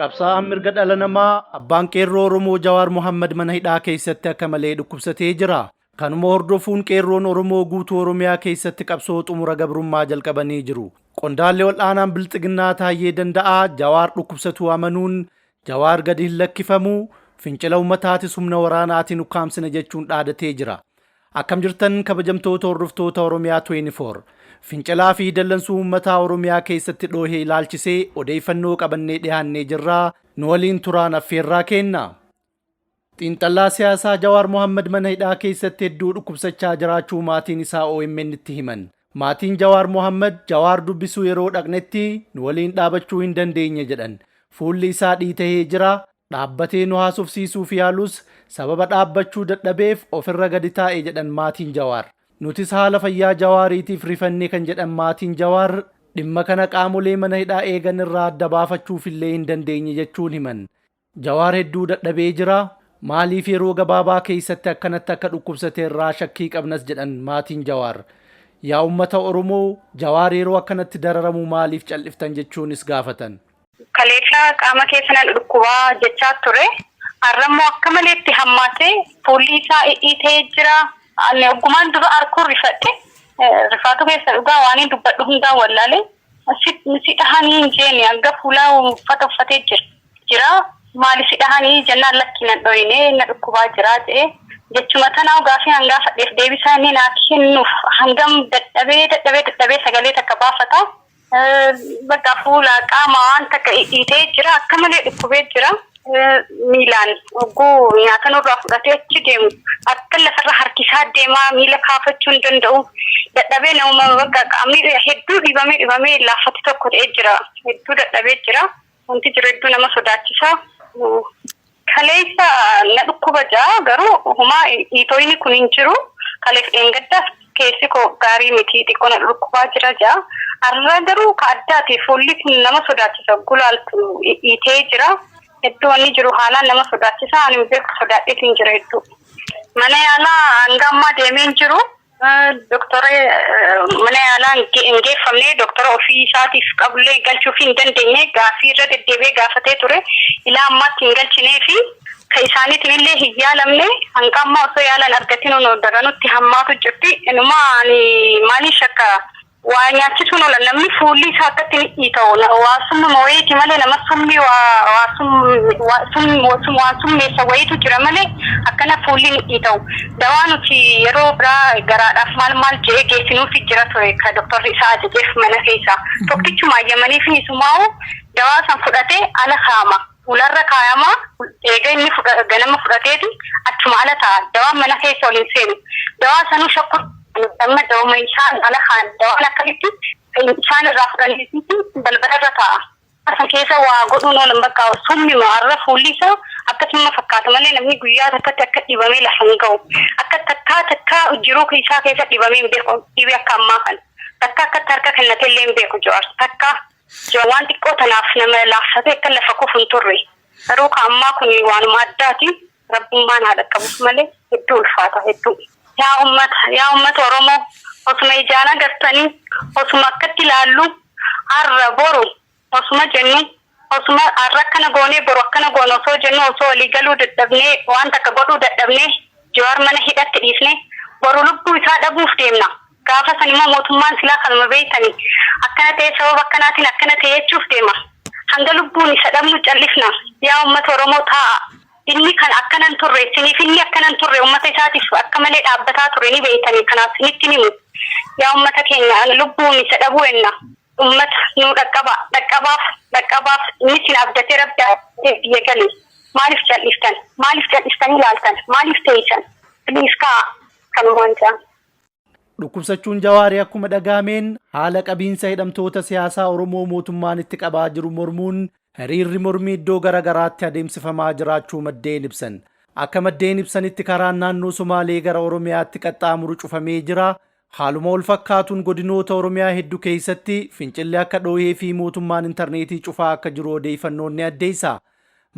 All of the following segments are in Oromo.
Qabsaa'aan mirga dhala namaa abbaan qeerroo Oromoo Jawaar Mohammad mana hidhaa keessatti akka malee dhukkubsatee jira. Kanuma hordofuun qeerroon Oromoo guutuu Oromiyaa keessatti qabsoo xumura gabrummaa jalqabanii jiru. Qondaallee ol'aanaan Bilxiginnaa Taayyee Danda'aa Jawaar dhukkubsatuu amanuun Jawaar gadi hin lakkifamu fincila uummataatis humna waraanaatiin ukkaamsina jechuun dhaadatee jira. Akkam jirtan kabajamtoota hordoftoota Oromiyaa 24. Fincilaa fi dallansuu uummataa Oromiyaa keessatti dhoohee ilaalchisee odeeffannoo qabannee dhiyaannee jirraa nu waliin turaan affeerraa kenna. Xiinxallaa siyaasaa Jawaar Mohammad mana hidhaa keessatti hedduu dhukkubsachaa jiraachuu maatiin isaa OMN itti himan. Maatiin Jawaar Mohammad Jawaar dubbisuu yeroo dhaqnetti nu waliin dhaabachuu hin dandeenye jedhan. Fuulli isaa dhiitahee jira. Dhaabbatee nu haasofsiisuuf yaalus sababa dhaabbachuu dadhabeef ofirra gadi taa'e jedhan maatiin Jawaar. Nutis haala fayyaa Jawaariitiif rifannee kan jedhan maatiin Jawaar dhimma kana qaamolee mana hidhaa eegan irraa adda baafachuuf illee hin dandeenye jechuun himan. Jawaar hedduu dadhabee jira. Maaliif yeroo gabaabaa keessatti akkanatti akka dhukkubsate irraa shakkii qabnas jedhan maatiin Jawaar. Yaa uummata Oromoo Jawaar yeroo akkanatti dararamu maaliif cal'iftan jechuunis gaafatan. Kaleessa qaama keessan dhukkubaa jechaa ture. Har'ammoo akka malee itti hammaatee fuulli isaa dhiitee jira. Ani ogummaan dura arkuu rifadhe rifaatu keessa dhugaa waan dubbadhu hundaa wallaalee si dhahanii hin jeeni hanga fuulaa uffata uffatee jira. Maali si dhahanii jennaan lakkinan dhoyinee na dhukkubaa jira jedhee jechuma tanaa gaafii hangaa fadheef deebisaa inni naa kennuuf hangam dadhabee sagalee takka baafata. Bakka fuula qaama waan takka dhiitee jira akka malee dhukkubee jira. Miilaan oguu nyaata nurraa fudhatee achi deemu akka lafarra harkisaa deemaa miila kaafachuu hin danda'u. Dadhabee nama bakka qaamni hedduu dhibamee laaffatti tokko ta'ee jira. Hedduu dadhabee jira. Wanti jiru hedduu nama sodaachisa. Kaleessa na dhukkuba jaa garuu humaa dhiitoyni kun hin jiru. Kaleef dheengaddaaf keessi koo gaarii miti xiqqoo na dhukkubaa jira jaa. Har'a garuu ka addaati fuulli kun nama sodaachisa. Gulaaltu dhiitee jira. Hedduu wanni jiru haalaan nama sodaachisa. Ani beeku sodaadheetiin jira hedduu. Mana yaalaa hanga ammaa deemee hin jiru. Doktora mana yaalaa hin geeffamne doktora ofii isaatiif qabullee galchuuf hin dandeenye gaafii irra deddeebi'ee gaafatee ture. Ilaa ammaatti hin galchinee fi ka isaaniitiin illee hin yaalamne hanga ammaa osoo yaalan argatiin daranutti hammaatu jirti. Inuma maaliin shakka waa nyaachisuun oolan namni fuulli isaa akkatti ni dhiita'u. Waa summa wayiiti malee nama summi waa summeessa wayiitu jira malee akkana fuulli ni dhiita'u. Dawaa nuti yeroo biraa garaadhaaf maal jedhee geessinuufi jira ture ka doktorri isaa ajajeef mana keessaa. Tokkichuma ayyamaniif isumaa'u dawaa san fudhatee ala kaa'ama. Ularra kaayama eega inni ganama fudhateeti achuma ala ta'a. Dawaan mana keessa ol hin seenu. Dawaa sanuu shakku amma dawama isaan ala kaan dawaan akkamitti isaan irraa fudhaniiti balbala irra ta'a. Asan keessa waa godhuun oolan bakka summi maarra fuulli isaa akkasuma fakkaata malee namni guyyaa takkatti akka dhibamee lafa hin ga'u. Akka takkaa jiruu isaa keessa dhibamee hin beeku dhibee akka ammaa kana. Takka akkatti harka kennatee illee hin beeku Jawaar. Takka waan xiqqoo tanaaf nama laaffatee akka lafa kufu hin turre. Garuu ka ammaa kun waanuma addaati. Rabbummaan haadha qabus malee hedduu ulfaata hedduu. Yaa uummata Oromoo osuma ijaan agartanii osuma akkatti ilaallu har'a boru osuma jennu osuma har'a akkana goonee boru akkana goone osoo jennu osoo walii galuu dadhabnee waan takka godhuu dadhabnee Jawaar mana hidhatti dhiisnee boru lubbuu isaa dhabuuf deemna. Gaafa san immoo mootummaan silaa kanuma beektanii akkana ta'e sababa akkanaatiin akkana ta'e jechuuf deema. Hanga lubbuun isa dhabnu callifna. Yaa uummata Oromoo taa'a. Inni kan akkanan turre siniif inni akkanan turre uummata isaatiif akka malee dhaabbataa ture ni beektanii kanaaf sinitti himu. Yaa uummata keenya lubbuun isa dhabuu enna. Uummata nu dhaqqabaaf inni sin abdatee rabbi biyya galee. Maaliif cal'iftan? Maaliif cal'iftanii ilaaltan? Maaliif teessan? Please kaa kanumaan jaa. Dhukkubsachuun Jawaarii akkuma dhagaameen haala qabiinsa hidhamtoota siyaasaa Oromoo mootummaan itti qabaa jiru mormuun hiriirri mormii iddoo garaagaraatti adeemsifamaa jiraachuu maddeen ibsan. Akka maddeen ibsanitti karaan naannoo Somaalee gara Oromiyaatti qaxxaamuru cufamee jira. Haaluma wal fakkaatuun godinoota Oromiyaa hedduu keessatti fincilli akka dhoohee fi mootummaan intarneetii cufaa akka jiru odeeffannoon ni addeessa.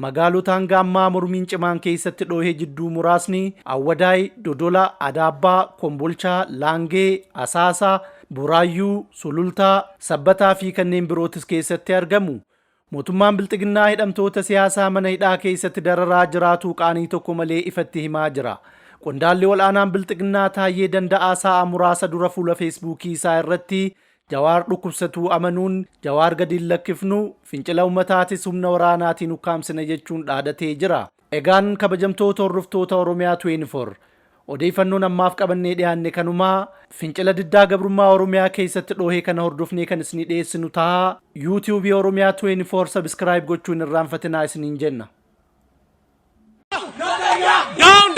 Magaalota hanga ammaa mormiin cimaan keessatti dhoohee jidduu muraasni Awwadaay, Dodola, Adaabbaa, Kombolchaa, Laangee, Asaasaa, Buraayyuu, Sulultaa, Sabbataa fi kanneen birootis keessatti argamu. Mootummaan Bilxiginnaa hidhamtoota siyaasaa mana hidhaa keessatti dararaa jiraatu qaanii tokko malee ifatti himaa jira. Qondaalli ol'aanaan Bilxiginnaa Taayyee Danda'aa sa'a muraasa dura fuula Feesbuukii isaa irratti Jawaar dhukkubsatuu amanuun Jawaar gadi lakkifnu fincila ummataatis humna waraanaatiin ukkaamsina jechuun dhaadatee jira. Egaan kabajamtoota hordoftoota Oromiyaa 24 odeeffannoon ammaaf qabannee dhiyaanne kanumaa fincila diddaa gabrummaa Oromiyaa keessatti dhoohee kana hordofnee kan isinii dhiyeessinu ta'a. YouTube Oromiyaa 24 subscribe gochuun irraanfatinaa isiniin jenna. Down,